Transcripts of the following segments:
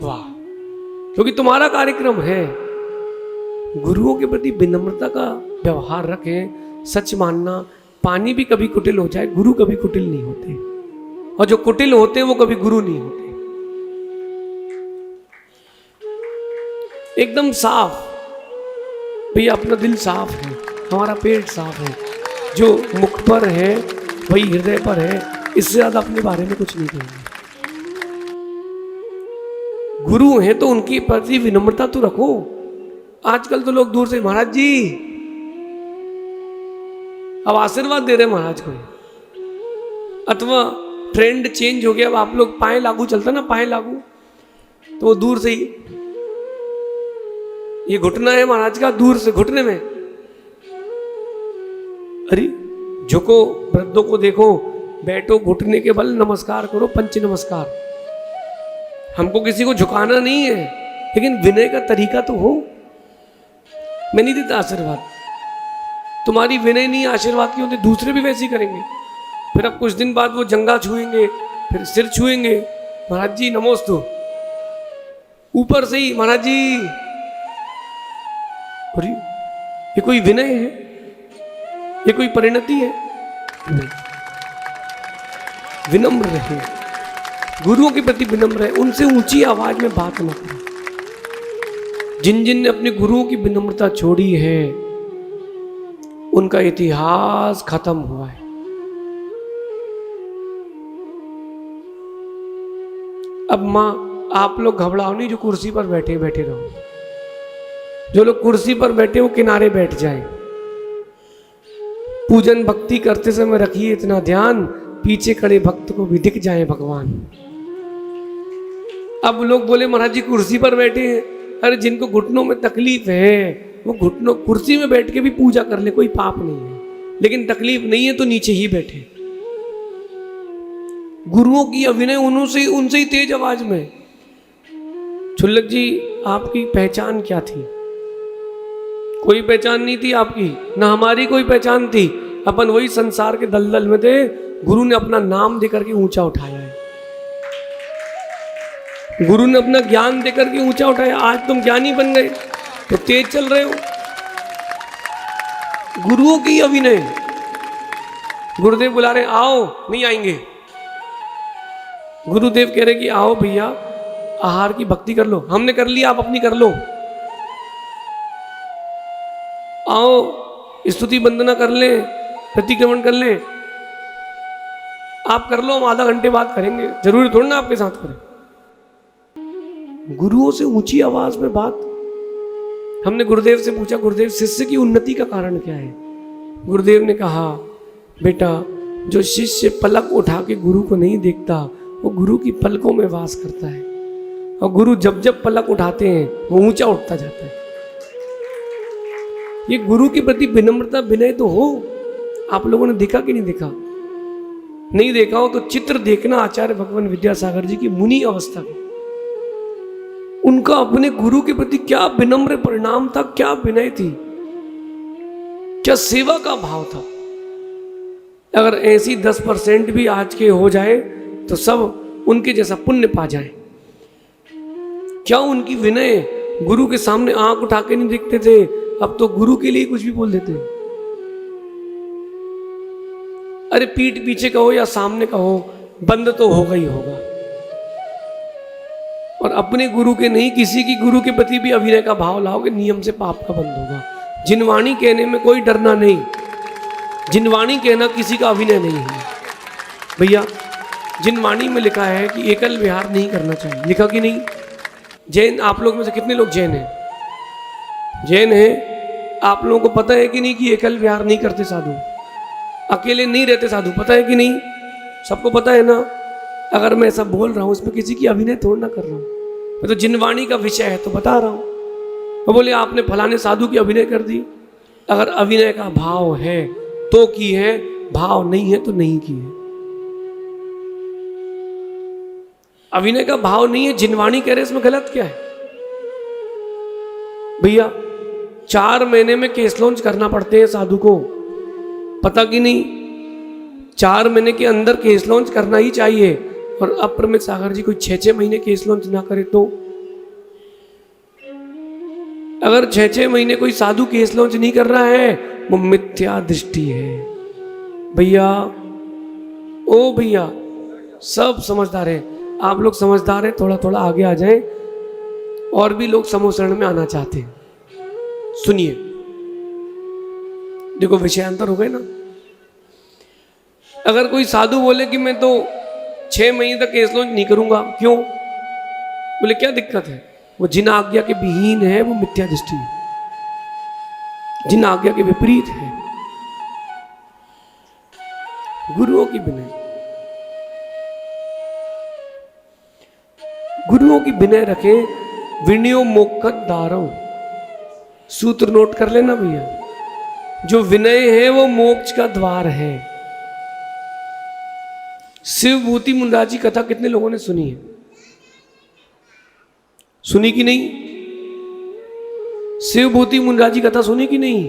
वाह, क्योंकि तुम्हारा कार्यक्रम है। गुरुओं के प्रति विनम्रता का व्यवहार रखें, सच मानना। पानी भी कभी कुटिल हो जाए, गुरु कभी कुटिल नहीं होते, और जो कुटिल होते हैं वो कभी गुरु नहीं होते। एकदम साफ भैया, अपना दिल साफ है, हमारा पेट साफ है, जो मुख पर है वही हृदय पर है, इससे ज्यादा अपने बारे में कुछ नहीं कहेंगे। गुरु हैं तो उनकी प्रति विनम्रता तो रखो। आजकल तो लोग दूर से महाराज जी, अब आशीर्वाद दे रहे महाराज को, अथवा ट्रेंड चेंज हो गया, अब आप लोग पाए लागू चलता ना, पाए लागू, तो वो दूर से ही ये घुटना है महाराज का, दूर से घुटने में, अरे झुको, वृद्धों को देखो, बैठो, घुटने के बल नमस्कार करो, पंच नमस्कार। हमको किसी को झुकाना नहीं है, लेकिन विनय का तरीका तो हो। मैं नहीं देता आशीर्वाद, तुम्हारी विनय नहीं आशीर्वाद की होती, दूसरे भी वैसे ही करेंगे। फिर अब कुछ दिन बाद वो जंगा छुएंगे, फिर सिर छुएंगे, महाराज जी नमोस्तु, ऊपर से ही महाराज जी। अरे ये कोई विनय है? ये कोई परिणति है? नहीं। विनम्र रहे, गुरुओं के प्रति विनम्र रहे, उनसे ऊंची आवाज में बात न करें। जिन जिन ने अपने गुरुओं की विनम्रता छोड़ी है, उनका इतिहास खत्म हुआ है। अब मां, आप लोग घबराओ नहीं, जो कुर्सी पर बैठे बैठे रहो, जो लोग कुर्सी पर बैठे वो किनारे बैठ जाएं। पूजन भक्ति करते समय रखिए इतना ध्यान, पीछे खड़े भक्त को भी दिख जाए भगवान। अब लोग बोले महाराज जी कुर्सी पर बैठे हैं, अरे जिनको घुटनों में तकलीफ है वो घुटनों कुर्सी में बैठ के भी पूजा कर ले, कोई पाप नहीं है, लेकिन तकलीफ नहीं है तो नीचे ही बैठे। गुरुओं की अभिनय उनसे ही तेज आवाज में। छुल्लक जी, आपकी पहचान क्या थी? कोई पहचान नहीं थी आपकी, ना हमारी कोई पहचान थी। अपन वही संसार के दलदल में थे, गुरु ने अपना नाम देकर के ऊंचा उठाया है, गुरु ने अपना ज्ञान देकर के ऊंचा उठाया। आज तुम ज्ञानी बन गए तो तेज चल रहे हो। गुरुओं की अभिनय, गुरुदेव बुला रहे आओ, नहीं आएंगे। गुरुदेव कह रहे कि आओ भैया, आहार की भक्ति कर लो, हमने कर लिया, आप अपनी कर लो। आओ स्तुति वंदना कर ले, प्रतिक्रमण कर ले, आप कर लो, हम आधा घंटे बाद करेंगे, जरूरी थोड़ा ना आपके साथ करें। गुरुओं से ऊंची आवाज में बात। हमने गुरुदेव से पूछा, गुरुदेव शिष्य की उन्नति का कारण क्या है? गुरुदेव ने कहा, बेटा जो शिष्य पलक उठा के गुरु को नहीं देखता, वो गुरु की पलकों में वास करता है, और गुरु जब जब पलक उठाते हैं वो ऊंचा उठता जाता है। ये गुरु के प्रति विनम्रता, विनय तो हो। आप लोगों ने देखा कि नहीं देखा? नहीं देखा हो तो चित्र देखना आचार्य भगवान विद्यासागर जी की मुनि अवस्था की। उनका अपने गुरु के प्रति क्या विनम्र परिणाम था, क्या विनय थी, क्या सेवा का भाव था। अगर ऐसी 10% भी आज के हो जाए तो सब उनके जैसा पुण्य पा जाए। क्या उनकी विनय, गुरु के सामने आंख उठा के नहीं देखते थे, अब तो गुरु के लिए कुछ भी बोल देते। अरे पीठ पीछे कहो या सामने कहो, बंद तो होगा ही होगा। और अपने गुरु के नहीं, किसी की गुरु के प्रति भी अभिनय का भाव लाओगे, नियम से पाप का बंद होगा। जिनवाणी कहने में कोई डरना नहीं, जिनवाणी कहना किसी का अभिनय नहीं है भैया। जिनवाणी में लिखा है कि एकल विहार नहीं करना चाहिए, लिखा कि नहीं? जैन, आप लोग में से कितने लोग जैन हैं? जैन हैं, आप लोगों को पता है कि नहीं कि एकल विहार नहीं करते साधु, अकेले नहीं रहते साधु, पता है कि नहीं? सबको पता है ना? अगर मैं ऐसा बोल रहा हूं, इसमें किसी की अभिनय थोड़ा ना कर रहा हूं, मैं तो जिनवाणी का विषय है तो बता रहा हूं। वो बोले आपने फलाने साधु की अभिनय कर दी। अगर अभिनय का भाव है तो की है, भाव नहीं है तो नहीं की है। अभिनय का भाव नहीं है, जिनवाणी कह रहे, इसमें गलत क्या है भैया? 4 महीने में केस लॉन्च करना पड़ते हैं साधु को, पता कि नहीं? 4 महीने के अंदर केस लॉन्च करना ही चाहिए। और अब प्रमित सागर जी कोई 6-6 महीने केस लॉन्च ना करे तो अगर 6-6 महीने कोई साधु केस लॉन्च नहीं कर रहा है, वो मिथ्या दृष्टि है। भैया, ओ भैया, सब समझदार है, आप लोग समझदार हैं, थोड़ा थोड़ा आगे आ जाएं। और भी लोग समूह शरण में आना चाहते हैं, सुनिए। देखो विषयांतर हो गए ना। अगर कोई साधु बोले कि मैं तो 6 महीने तक केस लॉन्च नहीं करूंगा, क्यों? बोले क्या दिक्कत है? वो जिन आज्ञा के विहीन है वो मिथ्या दृष्टि है, जिन आज्ञा के विपरीत है। गुरुओं की विनय, गुरुओं की विनय रखे। विनयो मोक्षद दारो, सूत्र नोट कर लेना भैया। जो विनय है वो मोक्ष का द्वार है। शिवभूति मुंडा जी कथा कितने लोगों ने सुनी है? सुनी कि नहीं? शिवभूति मुंडा जी कथा सुनी कि नहीं?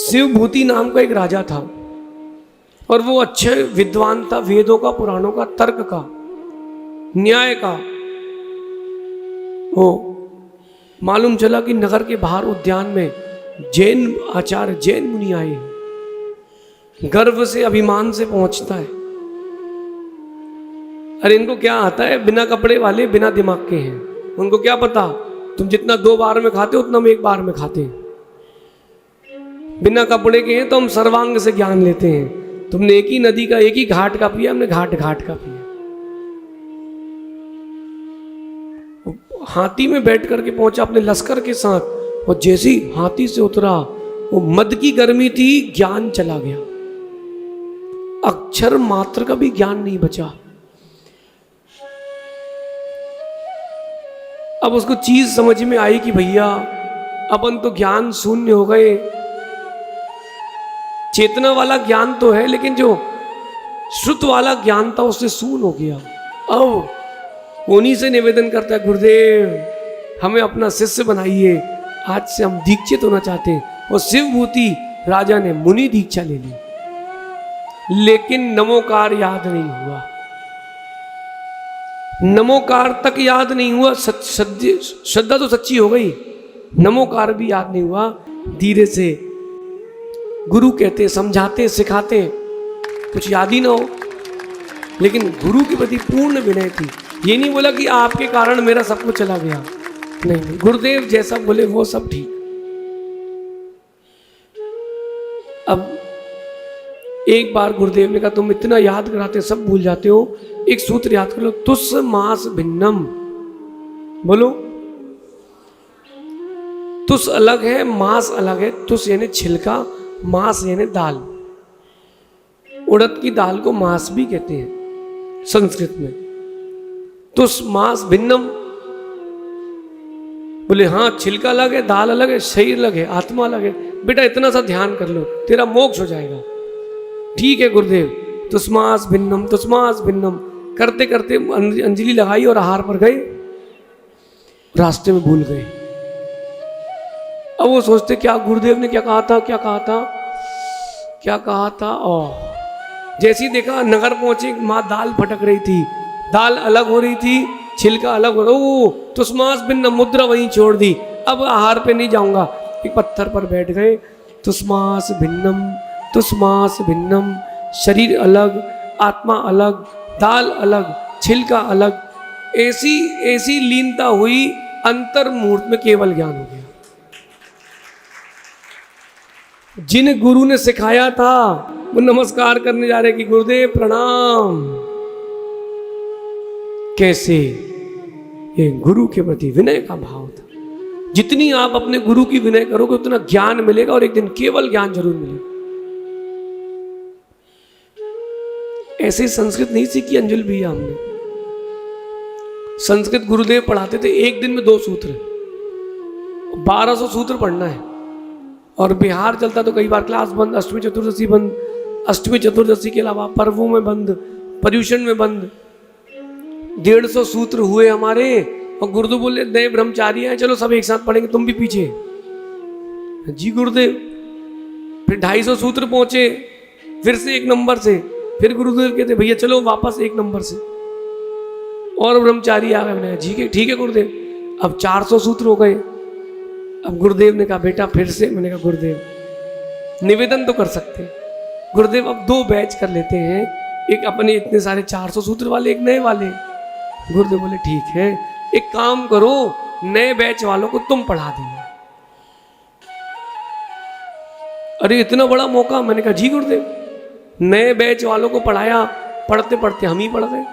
शिवभूति नाम का एक राजा था और वो अच्छे विद्वान था, वेदों का, पुराणों का, तर्क का, न्याय का। वो मालूम चला कि नगर के बाहर उद्यान में जैन आचार्य, जैन मुनि आए। गर्व से, अभिमान से पहुंचता है, अरे इनको क्या आता है, बिना कपड़े वाले, बिना दिमाग के हैं, उनको क्या पता तुम जितना 2 बार में खाते हो उतना हम 1 बार में खाते हैं। बिना कपड़े के हैं तो हम सर्वांग से ज्ञान लेते हैं। तुमने एक ही नदी का, एक ही घाट का पिया, हमने घाट घाट का पिया। हाथी में बैठ करके पहुंचा अपने लश्कर के साथ, और जैसे ही हाथी से उतरा, वो मद की गर्मी थी, ज्ञान चला गया, अक्षर मात्र का भी ज्ञान नहीं बचा। अब उसको चीज समझ में आई कि भैया अपन तो ज्ञान शून्य हो गए। चेतना वाला ज्ञान तो है, लेकिन जो श्रुत वाला ज्ञान था उससे शून्य हो गया। अब उन्हीं से निवेदन करता है, गुरुदेव हमें अपना शिष्य बनाइए, आज से हम दीक्षित होना चाहते हैं। और शिवभूति राजा ने मुनि दीक्षा ले ली, लेकिन नमोकार याद नहीं हुआ, नमोकार तक याद नहीं हुआ। श्रद्धा तो सच्ची हो गई, नमोकार भी याद नहीं हुआ। धीरे से गुरु कहते, समझाते, सिखाते, कुछ याद ही ना हो, लेकिन गुरु के प्रति पूर्ण विनय थी। ये नहीं बोला कि आपके कारण मेरा सब कुछ चला गया, नहीं, गुरुदेव जैसा बोले वो सब ठीक। अब एक बार गुरुदेव ने कहा, तुम इतना याद कराते सब भूल जाते हो, एक सूत्र याद कर लो, तुस मास भिन्नम। बोलो, तुस अलग है, मास अलग है। तुस यानी छिलका, मास यानी दाल। उड़द की दाल को मास भी कहते हैं संस्कृत में। तुस मास भिन्नम, बोले हाँ, छिलका अलग है, दाल अलग है, शरीर अलग है, आत्मा अलग है। बेटा इतना सा ध्यान कर लो, तेरा मोक्ष हो जाएगा। ठीक है गुरुदेव, तुस्मास भिन्नम, तुस्मास भिन्नम करते करते अंजलि लगाई और आहार पर गए, रास्ते में भूल गए। अब वो सोचते क्या गुरुदेव ने क्या कहा था, क्या कहा था, क्या कहा था। और जैसे ही देखा नगर पहुंचे, माँ दाल फटक रही थी, दाल अलग हो रही थी, छिलका अलग हो रहा। ओ तुस्मास भिन्नम, मुद्रा वहीं छोड़ दी, अब आहार पे नहीं जाऊंगा। एक पत्थर पर बैठ गए। तुस्मास भिन्नम, तुस्मास भिन्नम, शरीर अलग, आत्मा अलग, दाल अलग, छिलका अलग। ऐसी ऐसी लीनता हुई, अंतर मुहूर्त में केवल ज्ञान हो गया। जिन गुरु ने सिखाया था वो नमस्कार करने जा रहे कि गुरुदेव प्रणाम। कैसे? ये गुरु के प्रति विनय का भाव था। जितनी आप अपने गुरु की विनय करोगे उतना ज्ञान मिलेगा, और एक दिन केवल ज्ञान जरूर मिलेगा। ऐसे संस्कृत नहीं सीखी अंजुल भैया हमने। संस्कृत गुरुदेव पढ़ाते थे, एक दिन में 2 सूत्र, 1200 सूत्र पढ़ना है। और बिहार चलता तो कई बार क्लास बंद, अष्टमी चतुर्दशी बंद, अष्टमी चतुर्दशी के अलावा पर्वों में बंद, पर्यूषण में बंद। 150 सूत्र हुए हमारे। और गुरुदेव बोले नए ब्रह्मचारी हैं, चलो सब एक साथ पढ़ेंगे, तुम भी पीछे। जी गुरुदेव। फिर 250 सूत्र पहुंचे, फिर से 1 नंबर से। फिर गुरुदेव कहते भैया चलो वापस 1 नंबर से। और ब्रह्मचारी आ गए। मैंने जी ठीक है गुरुदेव। अब 400 सूत्र हो गए। अब गुरुदेव ने कहा बेटा फिर से। मैंने कहा गुरुदेव निवेदन तो कर सकते हैं। गुरुदेव अब 2 बैच कर लेते हैं, एक अपने इतने सारे 400 सूत्र वाले, एक नए वाले। गुरुदेव बोले ठीक है, एक काम करो, नए बैच वालों को तुम पढ़ा देना। अरे इतना बड़ा मौका। मैंने कहा जी गुरुदेव। नए बैच वालों को पढ़ाया, पढ़ते पढ़ते हम ही पढ़ गए।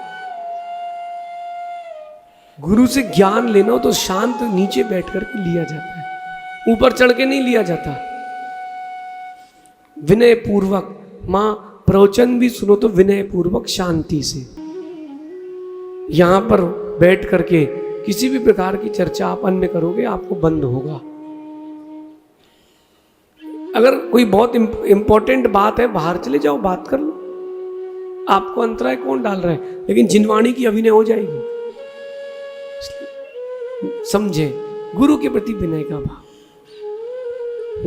गुरु से ज्ञान लेना हो तो शांत नीचे बैठ करके लिया जाता है, ऊपर चढ़ के नहीं लिया जाता। विनय पूर्वक। मां प्रवचन भी सुनो तो विनय पूर्वक शांति से। यहां पर बैठ करके किसी भी प्रकार की चर्चा आप अन्य करोगे आपको बंद होगा। अगर कोई बहुत इंपॉर्टेंट बात है बाहर चले जाओ, बात कर लो, आपको अंतराय कौन डाल रहा है। लेकिन जिनवाणी की अभिनय हो जाएगी। समझे, गुरु के प्रति विनय का भाव।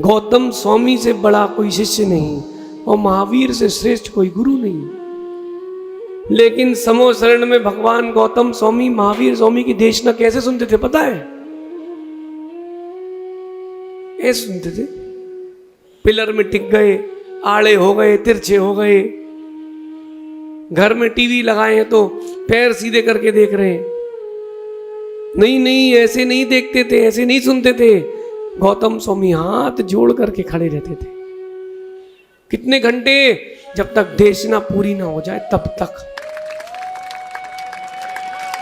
गौतम स्वामी से बड़ा कोई शिष्य नहीं और महावीर से श्रेष्ठ कोई गुरु नहीं। लेकिन समो शरण में भगवान गौतम स्वामी महावीर स्वामी की देशना कैसे सुनते थे पता है? ऐसे सुनते थे, पिलर में टिक गए, आड़े हो गए, तिरछे हो गए। घर में टीवी लगाए हैं तो पैर सीधे करके देख रहे हैं। नहीं, ऐसे नहीं देखते थे, ऐसे नहीं सुनते थे। गौतम स्वामी हाथ जोड़ करके खड़े रहते थे। कितने घंटे? जब तक देशना पूरी ना हो जाए तब तक।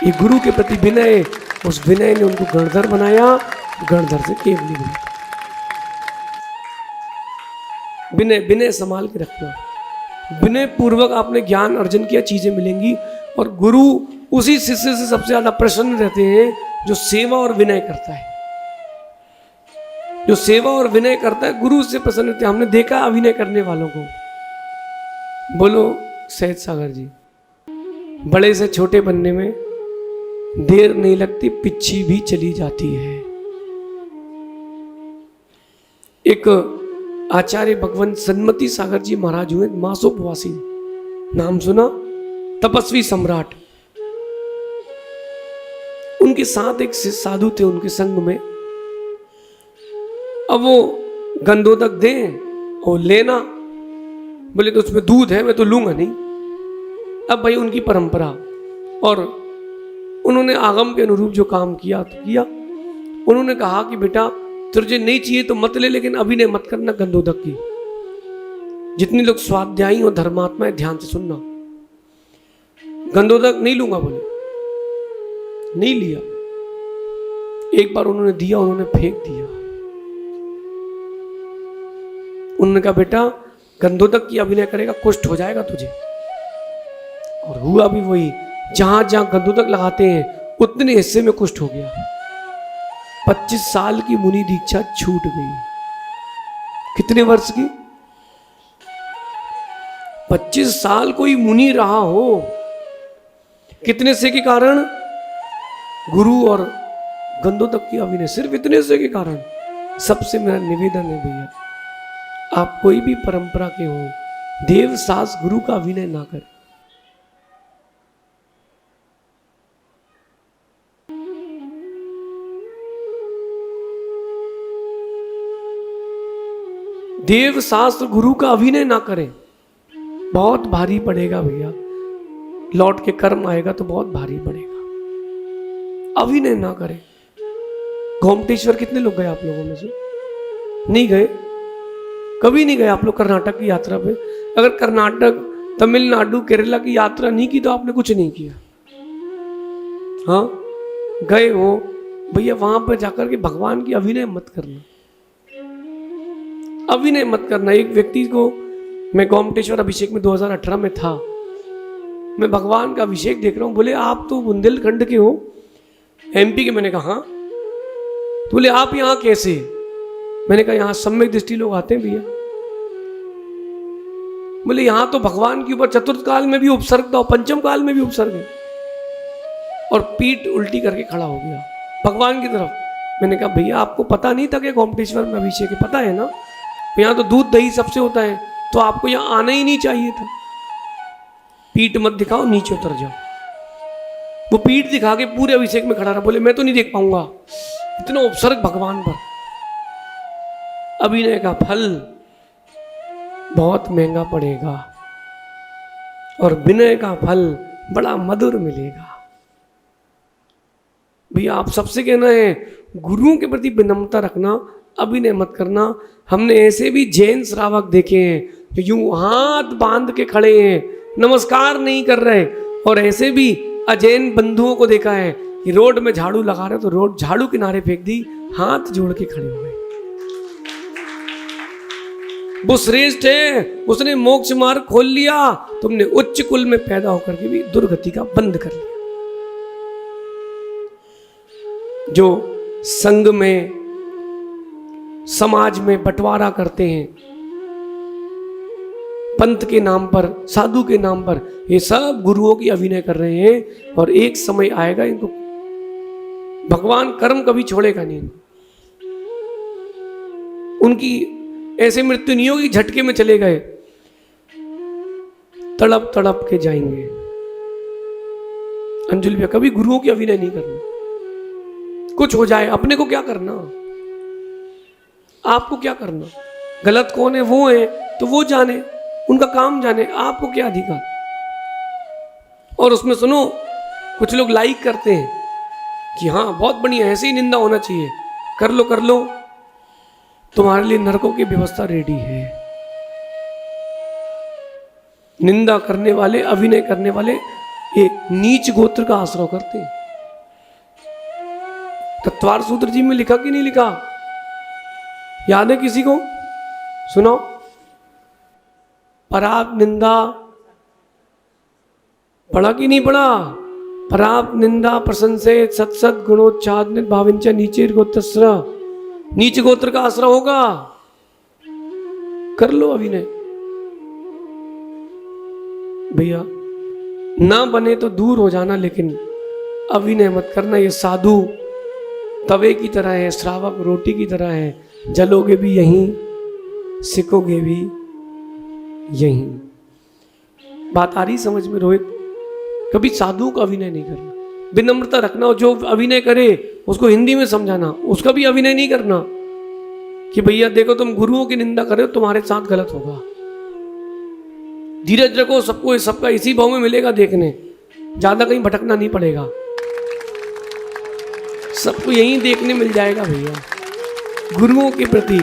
ये गुरु के प्रति विनय, उस विनय ने उनको गणधर बनाया, गणधर से केवली बनाया। विनय, विनय संभाल के रखना। विनय पूर्वक आपने ज्ञान अर्जन किया, चीजें मिलेंगी। और गुरु उसी शिष्य से सबसे ज्यादा प्रसन्न रहते हैं जो सेवा और विनय करता है। जो सेवा और विनय करता है गुरु उससे प्रसन्न रहते हैं। हमने देखा अभिनय करने वालों को। बोलो सहज सागर जी, बड़े से छोटे बनने में देर नहीं लगती, पिच्छी भी चली जाती है। एक आचार्य भगवंत सन्मति सागर जी महाराज हुए, मासोपवासी, नाम सुना? तपस्वी सम्राट। उनके साथ एक साधु थे उनके संग में। अब वो गंधोदक दें और लेना, बोले तो उसमें दूध है, मैं तो लूंगा नहीं। अब भाई उनकी परंपरा, और उन्होंने आगम के अनुरूप जो काम किया तो किया। उन्होंने कहा कि बेटा तुझे नहीं चाहिए तो मत ले, लेकिन अभिनय मत करना गंधोदक की। जितने लोग स्वाध्यायी और धर्मात्मा है ध्यान से सुनना। गंधोदक नहीं लूंगा बोले, नहीं लिया। एक बार उन्होंने दिया, उन्होंने फेंक दिया। उन्होंने कहा बेटा गंधोदक की अभिनय करेगा कुष्ठ हो जाएगा तुझे। और हुआ भी वही। जहां जहां गंधोदक लगाते हैं उतने हिस्से में कुष्ठ हो गया। 25 साल की मुनि दीक्षा छूट गई। कितने वर्ष की? 25 साल कोई मुनि रहा हो। कितने से के कारण? गुरु और गंधोदक की अभिनय, सिर्फ इतने से के कारण। सबसे मेरा निवेदन है भैया, आप कोई भी परंपरा के हो, देव सास गुरु का अभिनय ना करें। देव शास्त्र गुरु का अभिनय ना करें, बहुत भारी पड़ेगा भैया। लौट के कर्म आएगा तो बहुत भारी पड़ेगा। अभिनय ना करें। गोमटेश्वर कितने लोग गए आप लोगों में से? नहीं गए? कभी नहीं गए आप लोग कर्नाटक की यात्रा पे? अगर कर्नाटक, तमिलनाडु, केरला की यात्रा नहीं की तो आपने कुछ नहीं किया। हाँ गए हो भैया, वहां पर जाकर के भगवान की अभिनय मत करना। अभिनय मत करना। एक व्यक्ति को, मैं गोमटेश्वर अभिषेक में 2018 में था, मैं भगवान का अभिषेक देख रहा हूं। बोले आप तो बुंदेलखंड के हो, एमपी के? मैंने कहा हाँ। तो बोले आप यहां कैसे? मैंने कहा यहां सम्यक दृष्टि लोग आते हैं भैया। बोले यहां तो भगवान के ऊपर चतुर्थ काल में भी उपसर्ग था और पंचम काल में भी उपसर्ग है। और पीठ उल्टी करके खड़ा हो गया भगवान की तरफ। मैंने कहा भैया आपको पता नहीं था कि गोमटेश्वर में अभिषेक है? पता है ना, यहाँ तो दूध दही सबसे होता है, तो आपको यहाँ आना ही नहीं चाहिए था। पीठ मत दिखाओ, नीचे उतर जाओ। वो पीठ दिखा के पूरे अभिषेक में खड़ा रहा। बोले मैं तो नहीं देख पाऊंगा, इतना उपसर्ग भगवान पर। अभिनय का फल बहुत महंगा पड़ेगा और विनय का फल बड़ा मधुर मिलेगा। भैया आप सबसे कहना है गुरुओं के प्रति विनम्रता रखना, अभिनय मत करना। हमने ऐसे भी जैन श्रावक देखे हैं जो यूं हाथ बांध के खड़े हैं, नमस्कार नहीं कर रहे, और ऐसे भी अजैन बंधुओं को देखा है कि रोड में झाड़ू लगा रहे तो रोड झाड़ू किनारे फेंक दी, हाथ जोड़ के खड़े हो गए। वो श्रेष्ठ है, उसने मोक्ष मार्ग खोल लिया, तुमने उच्च कुल में पैदा होकर के भी दुर्गति का बंद कर लिया। जो संघ में समाज में बंटवारा करते हैं पंथ के नाम पर, साधु के नाम पर, ये सब गुरुओं की अभिनय कर रहे हैं। और एक समय आएगा इनको भगवान कर्म कभी छोड़ेगा नहीं। उनकी ऐसे मृत्यु नहीं होगी झटके में चले गए, तड़प तड़प के जाएंगे। अंजुल भैया कभी गुरुओं की अभिनय नहीं करना। कुछ हो जाए अपने को क्या करना, आपको क्या करना। गलत कौन है वो है तो वो जाने, उनका काम जाने, आपको क्या अधिकार। और उसमें सुनो कुछ लोग लाइक करते हैं कि हाँ बहुत बढ़िया, ऐसे ही निंदा होना चाहिए, कर लो कर लो, तुम्हारे लिए नरकों की व्यवस्था रेडी है। निंदा करने वाले, अभिनय करने वाले ये नीच गोत्र का आश्रय करते हैं। तत्वार सूत्र जी में लिखा कि नहीं लिखा, याद है किसी को? सुनो, पराप निंदा पढ़ा कि नहीं पढ़ा? पराप निंदा प्रशंसे सत्सत गुणोच्चाद भाविंचा नीचे गोत्रस्र, नीच गोत्र का आश्रय होगा, कर लो अभिनय। भैया ना बने तो दूर हो जाना, लेकिन अभिनय मत करना। ये साधु तवे की तरह है, श्रावक रोटी की तरह है, जलोगे भी यहीं, सिकोगे भी यहीं। बात आ रही समझ में रोहित? कभी साधु का अभिनय नहीं करना, विनम्रता रखना। और जो अभिनय करे उसको हिंदी में समझाना, उसका भी अभिनय नहीं करना कि भैया देखो तुम गुरुओं की निंदा कर रहे हो, तुम्हारे साथ गलत होगा। धीरज रखो, सबको सबका इसी भाव में मिलेगा देखने, ज्यादा कहीं भटकना नहीं पड़ेगा, सबको यहीं देखने मिल जाएगा। भैया गुरुओं के प्रति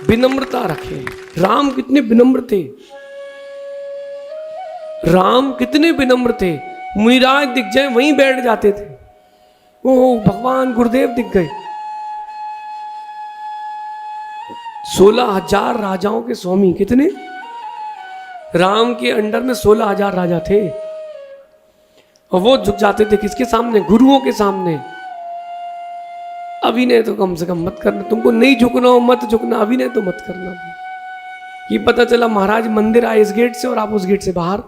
विनम्रता रखें। राम कितने विनम्र थे, राम कितने विनम्र थे। मुनिराज दिख जाए वहीं बैठ जाते थे। ओ भगवान गुरुदेव दिख गए। 16,000 राजाओं के स्वामी, कितने? राम के अंडर में 16,000 राजा थे, और वो झुक जाते थे किसके सामने? गुरुओं के सामने। अभिनय तो कम से कम मत करना, तुमको नहीं झुकना हो मत झुकना, अभिनय तो मत करना। ये पता चला महाराज मंदिर आए इस गेट से और आप उस गेट से बाहर,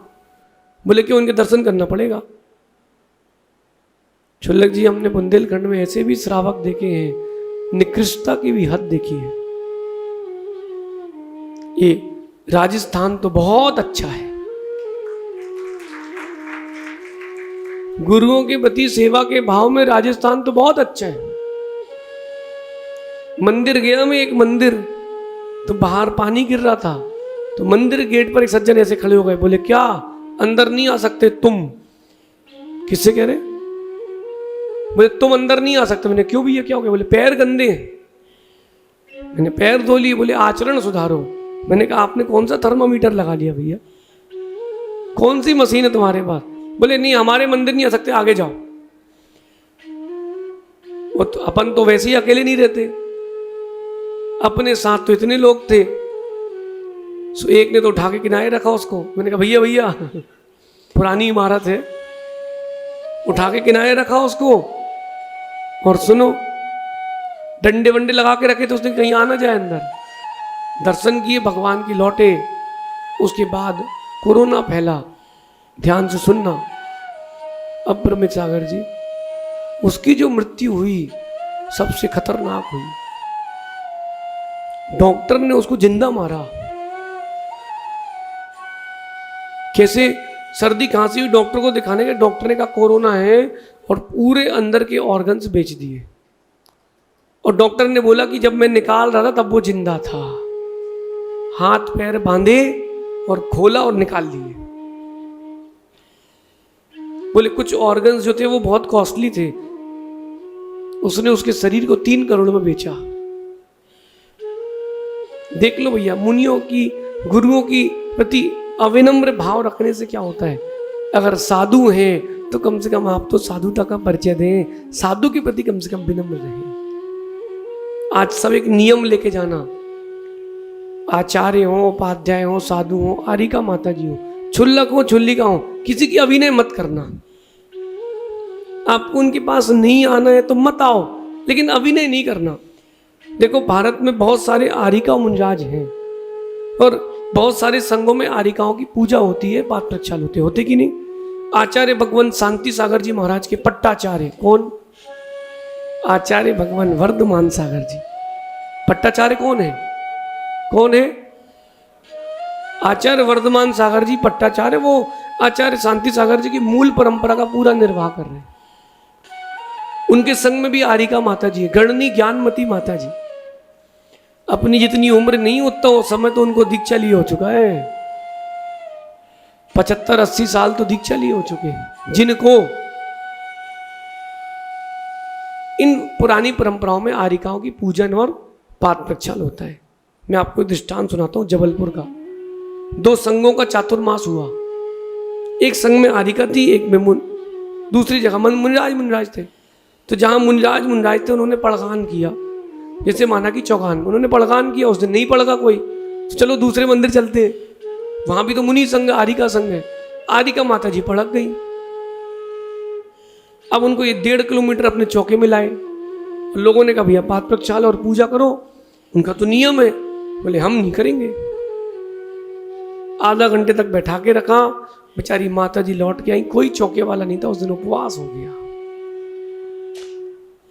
बोले क्यों? उनके दर्शन करना पड़ेगा। छुल्लक जी, हमने बुंदेलखंड में ऐसे भी श्रावक देखे हैं, निकृष्टता की भी हद देखी है। ये राजस्थान तो बहुत अच्छा है, गुरुओं के प्रति सेवा के भाव में राजस्थान तो बहुत अच्छा है। मंदिर गया मैं, एक मंदिर तो बाहर पानी गिर रहा था, तो मंदिर गेट पर एक सज्जन ऐसे खड़े हो गए, बोले क्या अंदर नहीं आ सकते तुम? किससे कह रहे? बोले तुम अंदर नहीं आ सकते। मैंने क्यों भैया क्या हो गया? बोले पैर गंदे हैं। मैंने पैर धो लिए। बोले आचरण सुधारो। मैंने कहा आपने कौन सा थर्मामीटर लगा लिया भैया, कौन सी मशीन है तुम्हारे पास? बोले नहीं हमारे मंदिर नहीं आ सकते, आगे जाओ। वो तो अपन तो वैसे ही अकेले नहीं रहते, अपने साथ तो इतने लोग थे। सो एक ने तो उठा के किनारे रखा उसको। मैंने कहा भैया भैया पुरानी इमारत है, उठा के किनारे रखा उसको। और सुनो, डंडे वंडे लगा के रखे तो उसने कहीं आना जाए अंदर। दर्शन किए भगवान की, लौटे। उसके बाद कोरोना फैला। ध्यान से सुनना, अब प्रमित सागर जी, उसकी जो मृत्यु हुई सबसे खतरनाक हुई। डॉक्टर ने उसको जिंदा मारा। कैसे? सर्दी खांसी हुई, डॉक्टर को दिखाने के, डॉक्टर ने कहा कोरोना है, और पूरे अंदर के ऑर्गन्स बेच दिए। और डॉक्टर ने बोला कि जब मैं निकाल रहा था तब वो जिंदा था। हाथ पैर बांधे और खोला और निकाल लिए। बोले कुछ ऑर्गन्स जो थे वो बहुत कॉस्टली थे, उसने उसके शरीर को 3 करोड़ में बेचा। देख लो भैया, मुनियों की, गुरुओं की प्रति अविनम्र भाव रखने से क्या होता है। अगर साधु हैं तो कम से कम आप तो साधुता का परिचय दें, साधु के प्रति कम से कम विनम्र रहें। आज सब एक नियम लेके जाना, आचार्य हो, उपाध्याय हो, साधु हो, आरिका माता जी हो, छुल्लक हो, छुल्लिका हो, किसी की अभिनय मत करना। आपको उनके पास नहीं आना है तो मत आओ, लेकिन अभिनय नहीं करना। देखो भारत में बहुत सारे आरिका मुंजाज हैं और बहुत सारे संघों में आरिकाओं की पूजा होती है, पाठ प्रक्षाल होते कि नहीं। आचार्य भगवान शांति सागर जी महाराज के पट्टाचार्य कौन? आचार्य भगवान वर्धमान सागर जी। पट्टाचार्य कौन है? कौन है? आचार्य वर्धमान सागर जी पट्टाचार्य, वो आचार्य शांति सागर जी की मूल परंपरा का पूरा निर्वाह कर रहे हैं। उनके संग में भी आरिका माता जी है, गणनी ज्ञानमती माता जी। अपनी जितनी उम्र नहीं उतना समय तो उनको दीक्षा लिए हो चुका है, 75-80 साल तो दीक्षा लिए हो चुके हैं, जिनको इन पुरानी परंपराओं में आरिकाओं की पूजन और पाठ प्रक्षाल होता है। मैं आपको एक दृष्टांत सुनाता हूं जबलपुर का। 2 संघों का चातुर्मास हुआ। एक संघ में आरिका थी, एक में दूसरी जगह मुनिराज थे। तो जहां मुनिराज थे उन्होंने पड़गान किया, जैसे माना कि चौगान, उन्होंने पड़गान किया, उस दिन नहीं पड़गा कोई, तो चलो दूसरे मंदिर चलते हैं, वहां भी तो मुनि संघ, आरिका संघ है। आरिका माता जी पड़क गई। अब उनको ये 1.5 किलोमीटर अपने चौके में लाए। लोगों ने कहा भैया पाठ प्रक्षाल और पूजा करो, उनका तो नियम है। बोले हम नहीं करेंगे। आधा घंटे तक बैठा के रखा, बेचारी माता जी लौट के आई, कोई चौके वाला नहीं था, उस दिन उपवास हो गया।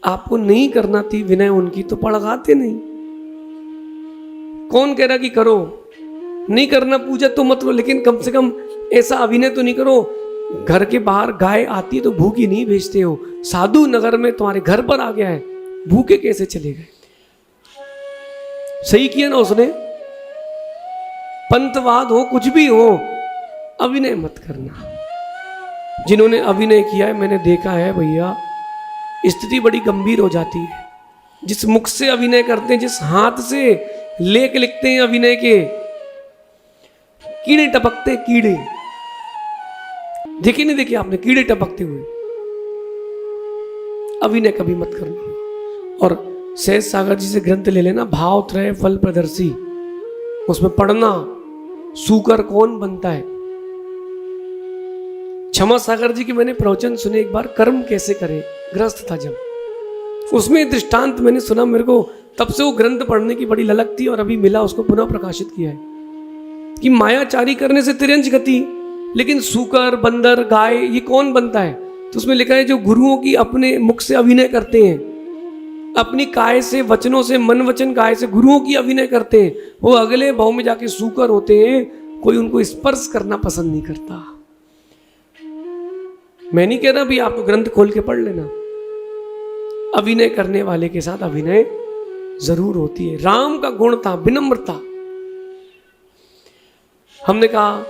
आपको नहीं करना थी विनय उनकी, तो पड़गाते नहीं। कौन कह रहा कि करो, नहीं करना पूजा तो मत करो, लेकिन कम से कम ऐसा अभिनय तो नहीं करो। घर के बाहर गाय आती है तो भूखी नहीं भेजते हो। साधु नगर में तुम्हारे घर पर आ गया है, भूखे कैसे चले गए? सही किया ना उसने। पंथवाद हो, कुछ भी हो, अभिनय मत करना। जिन्होंने अभिनय किया है मैंने देखा है भैया, स्थिति बड़ी गंभीर हो जाती है। जिस मुख से अभिनय करते हैं, जिस हाथ से लेख लिखते हैं अभिनय के, कीड़े टपकते, कीड़े देखे नहीं देखे आपने कीड़े टपकते हुए? अभिनय कभी मत करना। और सहज सागर जी से ग्रंथ ले लेना, भाव त्रय फल प्रदर्शी, उसमें पढ़ना सूकर कौन बनता है। क्षमा सागर जी की मैंने प्रवचन सुने एक बार, कर्म कैसे करें, ग्रस्त था जब, उसमें दृष्टांत मैंने सुना, मेरे को तब से वो ग्रंथ पढ़ने की बड़ी ललक थी और अभी मिला, उसको पुनः प्रकाशित किया है कि मायाचारी करने से तिरंज गति, लेकिन सूकर बंदर गाय ये कौन बनता है? तो उसमें लिखा है जो गुरुओं की अपने मुख से अभिनय करते हैं, अपनी काय से, वचनों से, मन वचन काय से गुरुओं की अभिनय करते हैं, वो अगले भाव में जाके सूकर होते हैं। कोई उनको स्पर्श करना पसंद नहीं करता। मैं नहीं कह रहा भी आप ग्रंथ खोल के पढ़ लेना, अभिनय करने वाले के साथ अभिनय जरूर होती है। राम का गुण था विनम्रता। हमने कहा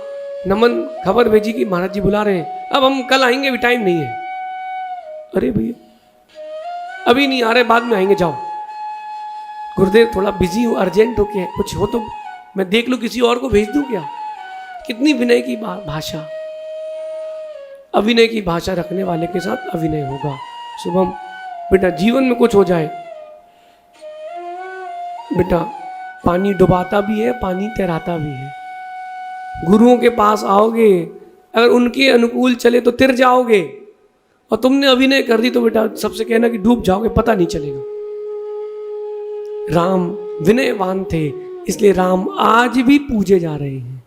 नमन खबर भेजी कि महाराज जी बुला रहे हैं, अब हम कल आएंगे, अभी टाइम नहीं है। अरे भैया अभी नहीं आ रहे, बाद में आएंगे, जाओ। गुरुदेव थोड़ा बिजी हूं, अर्जेंट हो क्या, कुछ हो तो मैं देख लूं, किसी और को भेज दूं क्या? कितनी विनय की भाषा। अभिनय की भाषा रखने वाले के साथ अभिनय होगा। शुभम बेटा, जीवन में कुछ हो जाए बेटा, पानी डुबाता भी है, पानी तैराता भी है। गुरुओं के पास आओगे, अगर उनके अनुकूल चले तो तिर जाओगे, और तुमने अभिनय कर दी तो बेटा सबसे कहना कि डूब जाओगे, पता नहीं चलेगा। राम विनयवान थे, इसलिए राम आज भी पूजे जा रहे हैं।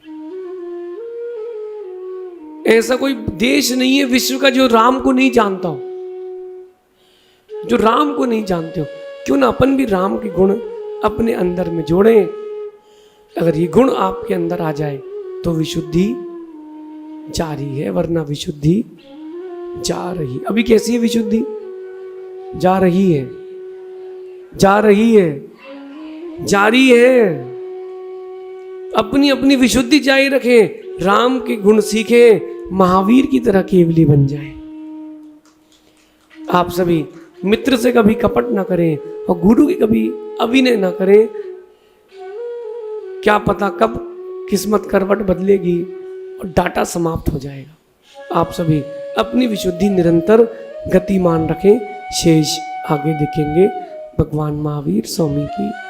ऐसा कोई देश नहीं है विश्व का जो राम को नहीं जानता हो, जो राम को नहीं जानते हो। क्यों ना अपन भी राम के गुण अपने अंदर में जोड़ें। अगर ये गुण आपके अंदर आ जाए तो विशुद्धि जारी है, वरना विशुद्धि जा रही। अभी कैसी है विशुद्धि? जा रही है। जा रही है, जारी है। अपनी अपनी विशुद्धि जारी रखें, राम के गुण सीखें, महावीर की तरह केवली बन जाएं। आप सभी मित्र से कभी कपट ना करें और गुरु की कभी अभिनय ना करें। क्या पता कब किस्मत करवट बदलेगी और डाटा समाप्त हो जाएगा। आप सभी अपनी विशुद्धि निरंतर गतिमान रखें। शेष आगे देखेंगे। भगवान महावीर स्वामी की